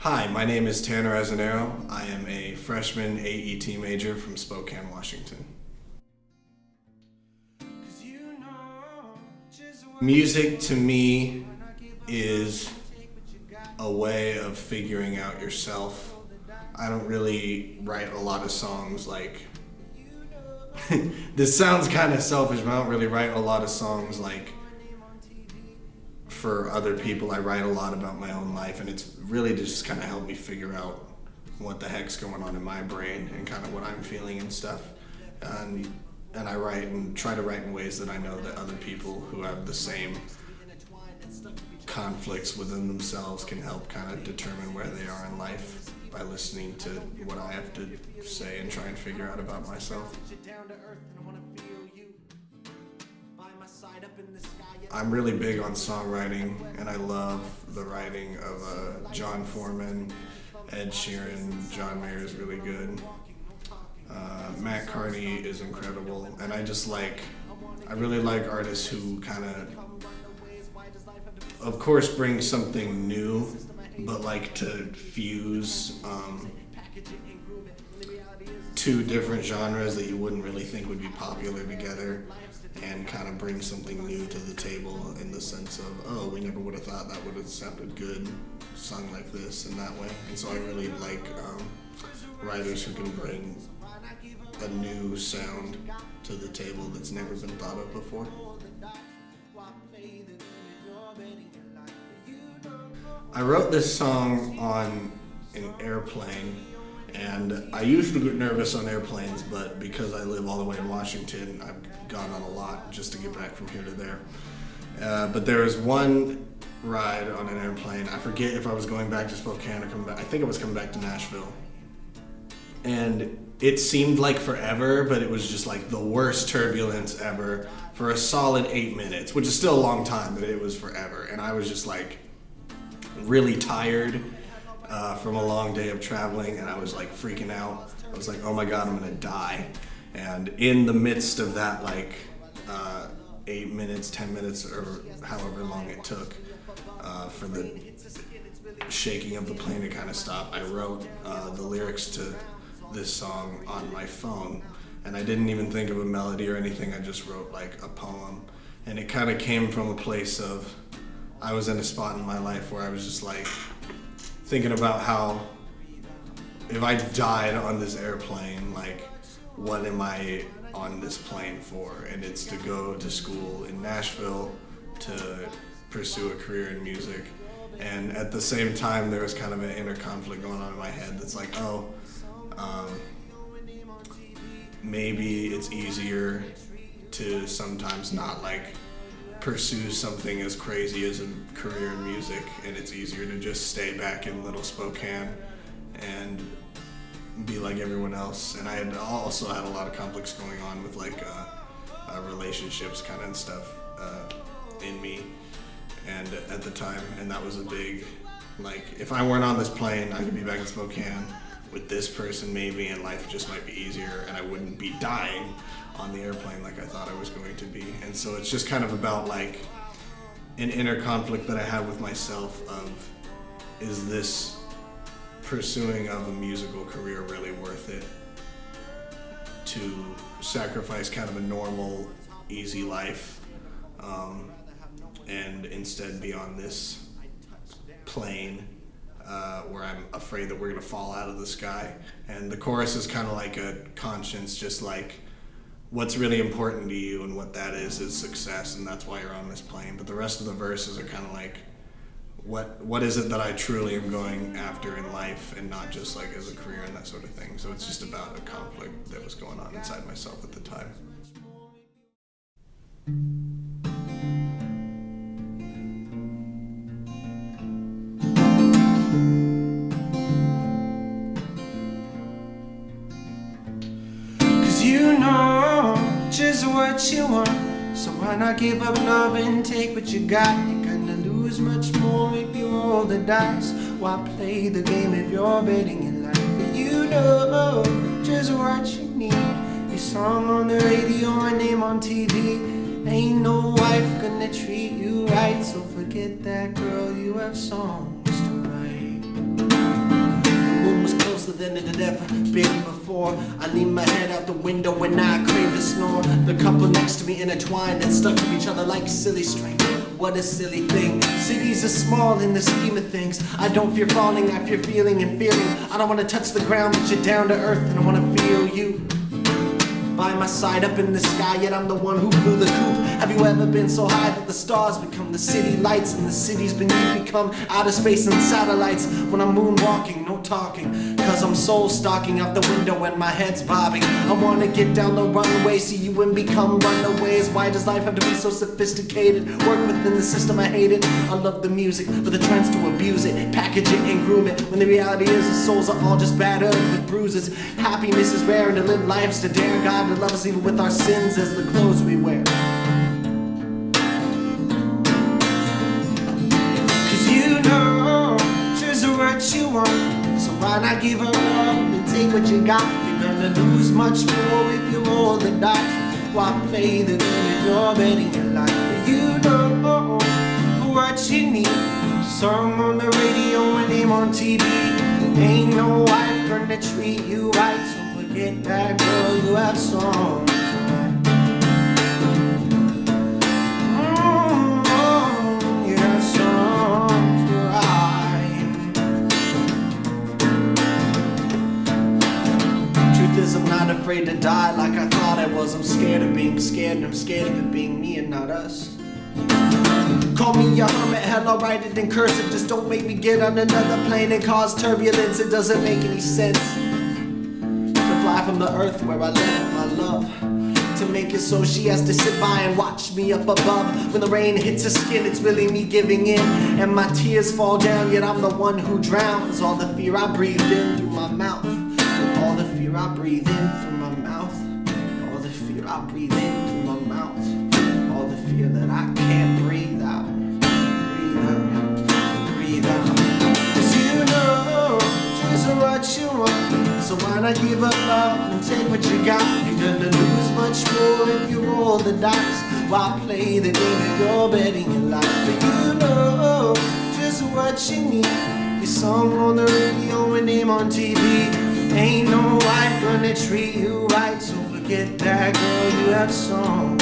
Hi, my name is Tanner Azzinnaro. I am a freshman AET major from Spokane, Washington. Music to me is a way of figuring out yourself. I don't really write a lot of songs like, this sounds kind of selfish, but I don't really write a lot of songs like for other people. I write a lot about my own life, and it's really to just kind of help me figure out what the heck's going on in my brain and kind of what I'm feeling and stuff. And I write and try to write in ways that I know that other people who have the same conflicts within themselves can help kind of determine where they are in life by listening to what I have to say and try and figure out about myself. I'm really big on songwriting, and I love the writing of John Foreman, Ed Sheeran. John Mayer is really good. Matt Carney is incredible, and I really like artists who kind of course, bring something new, but like to fuse two different genres that you wouldn't really think would be popular together, and kind of bring something new to the table in the sense of, oh, we never would have thought that would have sounded good sung like this and that way. And so I really like writers who can bring a new sound to the table that's never been thought of before. I wrote this song on an airplane, and I usually get nervous on airplanes, but because I live all the way in Washington, I've gone on a lot just to get back from here to there. But there was one ride on an airplane. I forget if I was going back to Spokane or coming back. I think I was coming back to Nashville. And it seemed like forever, but it was just like the worst turbulence ever for a solid 8 minutes, which is still a long time, but it was forever. And I was just like really tired from a long day of traveling, and I was like freaking out. I was like, oh my God, I'm gonna die. And in the midst of that, like 8 minutes, 10 minutes, or however long it took for the shaking of the plane to kind of stop, I wrote the lyrics to this song on my phone, and I didn't even think of a melody or anything. I just wrote like a poem, and it kind of came from a place of, I was in a spot in my life where I was just like thinking about how if I died on this airplane, like what am I on this plane for? And it's to go to school in Nashville to pursue a career in music. And at the same time, there was kind of an inner conflict going on in my head that's like, maybe it's easier to sometimes not like pursue something as crazy as a career in music, and it's easier to just stay back in little Spokane and be like everyone else. And I had also had a lot of conflicts going on with like relationships kind of and stuff in me and at the time, and that was a big, like, if I weren't on this plane, I could be back in Spokane with this person maybe, and life just might be easier, and I wouldn't be dying on the airplane like I thought I was going to be. And so it's just kind of about like an inner conflict that I have with myself of, is this pursuing of a musical career really worth it to sacrifice kind of a normal, easy life and instead be on this plane where I'm afraid that we're gonna fall out of the sky. And the chorus is kind of like a conscience, just like what's really important to you, and what that is success, and that's why you're on this plane. But the rest of the verses are kind of like, what is it that I truly am going after in life, and not just like as a career and that sort of thing. So it's just about a conflict that was going on inside myself at the time. You know just what you want, so why not give up love and take what you got? You're gonna lose much more if you roll the dice. Why play the game if you're betting your life? And you know just what you need. Your song on the radio, my name on TV. Ain't no wife gonna treat you right, so forget that girl, you have songs to write. closer than it had ever been before. I lean my head out the window when I crave to snore. The couple next to me intertwined and stuck to each other like silly string. What a silly thing. Cities are small in the scheme of things. I don't fear falling, I fear feeling and feeling. I don't want to touch the ground, but you're down to earth, and I want to feel you by my side up in the sky, yet I'm the one who flew the coop. Have you ever been so high that the stars become the city lights and the cities beneath become outer space and satellites? When I'm moonwalking, no talking, cause I'm soul stalking out the window and my head's bobbing. I wanna get down the runway, see you and become runaways. Why does life have to be so sophisticated? Work within the system, I hate it. I love the music, but the trends to abuse it, package it and groom it, when the reality is the souls are all just battered with bruises. Happiness is rare and to live life's to dare. God to love us even with our sins as the clothes we wear. Cause you know just what you want, so why not give her up and take what you got? You're gonna lose much more if you roll the dice. Why play the game if you're betting your life? But you know what you need. Song on the radio and name on TV. Ain't no wife gonna treat you right, so forget that girl, you have songs. You have songs to write. Truth is, I'm not afraid to die like I thought I was. I'm scared of being scared, and I'm scared of it being me and not us. Call me a hermit, hell I'll write it in cursive. Just don't make me get on another plane and cause turbulence. It doesn't make any sense to fly from the earth where I left my love, to make it so she has to sit by and watch me up above. When the rain hits her skin, it's really me giving in, and my tears fall down, yet I'm the one who drowns all the fear I breathed in through my mouth. All the fear I breathe in through my mouth. All the fear I breathe in through my mouth. All the fear that I can't breathe out. Breathe out. Cause you know just what you want, so why not give up love and take what you got? You're gonna lose much more if you roll the dice. Why play the game if you're betting your life? But you know just what you need. Your song on the radio and name on TV. Ain't no wife gonna treat you right, so forget that girl, you have songs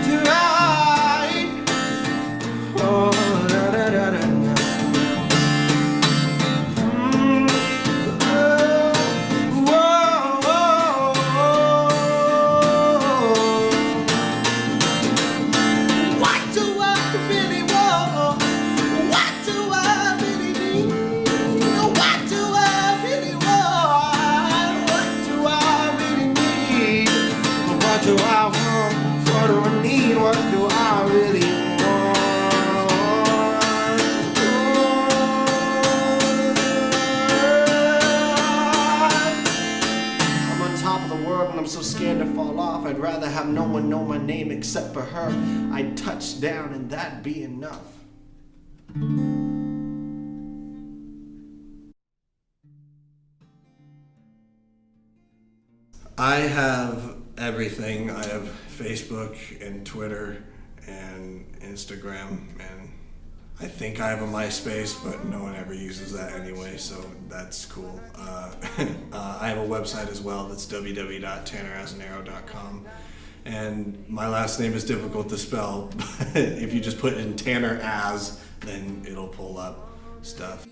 to write. Oh, da da da da da. What do I want? What do I need? What do I really want? I'm on top of the world and I'm so scared to fall off. I'd rather have no one know my name except for her. I'd touch down and that'd be enough. I have everything. I have Facebook and Twitter and Instagram, and I think I have a MySpace, but no one ever uses that anyway, so that's cool. I have a website as well. That's www.tannerazzinnaro.com. And my last name is difficult to spell, but if you just put in Tanner As, then it'll pull up stuff.